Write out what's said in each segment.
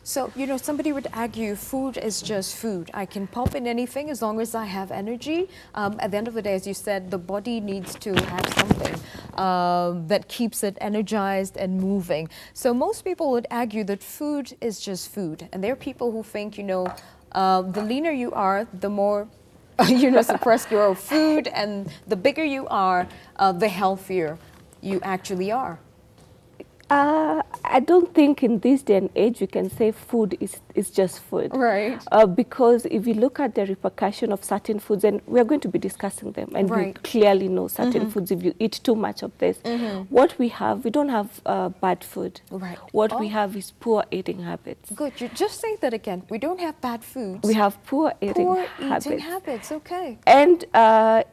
So, you know, somebody would argue food is just food. I can pump in anything as long as I have energy. At the end of the day, as you said, the body needs to have something that keeps it energized and moving. So most people would argue that food is just food. And there are people who think, you know, the leaner you are, the more you know, suppressed your food, and the bigger you are, the healthier you actually are. I don't think in this day and age we can say food is just food. Right. Because if you look at the repercussion of certain foods, and we're going to be discussing them, and we clearly know certain foods, if you eat too much of this, what we don't have bad food. Right. What we have is poor eating habits. Good. You just say that again. We don't have bad foods. We have poor eating habits. Poor eating habits, okay. And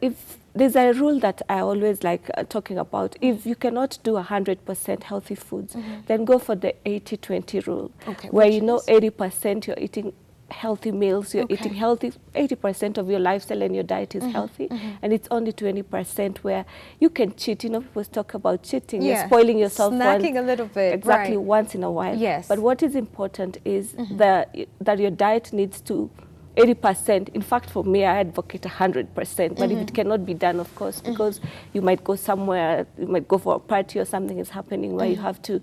if there's a rule that I always like talking about. If you cannot do 100% healthy foods, then go for the 80-20 rule, where you know 80% you're eating healthy meals, you're eating healthy, 80% of your lifestyle and your diet is healthy, and it's only 20% where you can cheat. You know, people talk about cheating, you're spoiling yourself. Snacking a little bit. Exactly, once in a while. Yes. But what is important is that your diet needs to 80%. In fact, for me, I advocate 100%. But if it cannot be done, of course, because you might go somewhere, you might go for a party or something is happening where you have to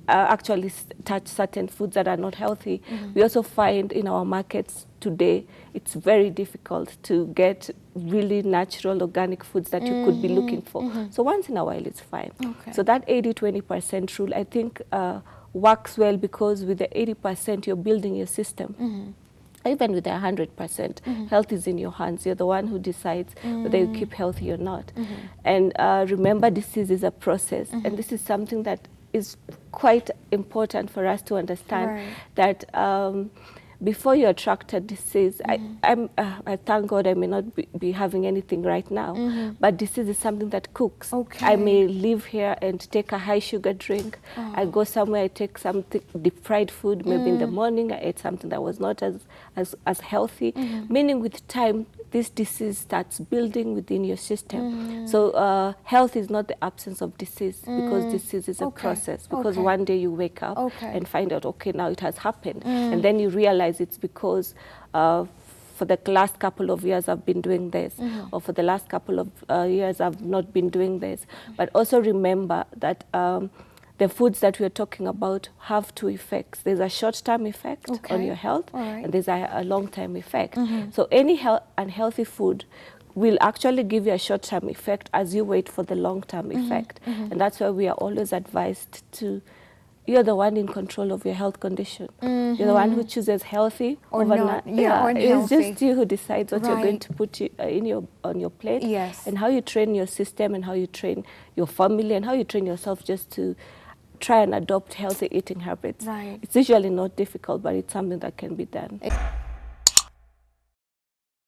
actually touch certain foods that are not healthy. We also find in our markets today, it's very difficult to get really natural, organic foods that you could be looking for. So once in a while, it's fine. So that 80-20% rule, I think, works well, because with the 80%, you're building your system. Even with the 100%, health is in your hands. You're the one who decides whether you keep healthy or not. And remember, disease is a process. And this is something that is quite important for us to understand, that before you attract a disease, I thank God I may not be having anything right now, but disease is something that cooks. I may live here and take a high sugar drink. I go somewhere, I take something deep fried food, maybe in the morning I ate something that was not as healthy, meaning with time, this disease starts building within your system. So health is not the absence of disease, because disease is a process. Because one day you wake up and find out, okay, now it has happened. And then you realize it's because for the last couple of years I've been doing this, or for the last couple of years I've not been doing this. But also remember that the foods that we're talking about have two effects. There's a short-term effect on your health, and there's a long-term effect. So any unhealthy food will actually give you a short-term effect as you wait for the long-term effect. And that's why we are always advised to, you're the one in control of your health condition. You're the one who chooses healthy or not. It's just you who decides what you're going to put on your plate, and how you train your system, and how you train your family, and how you train yourself just to try and adopt healthy eating habits. It's usually not difficult, but it's something that can be done.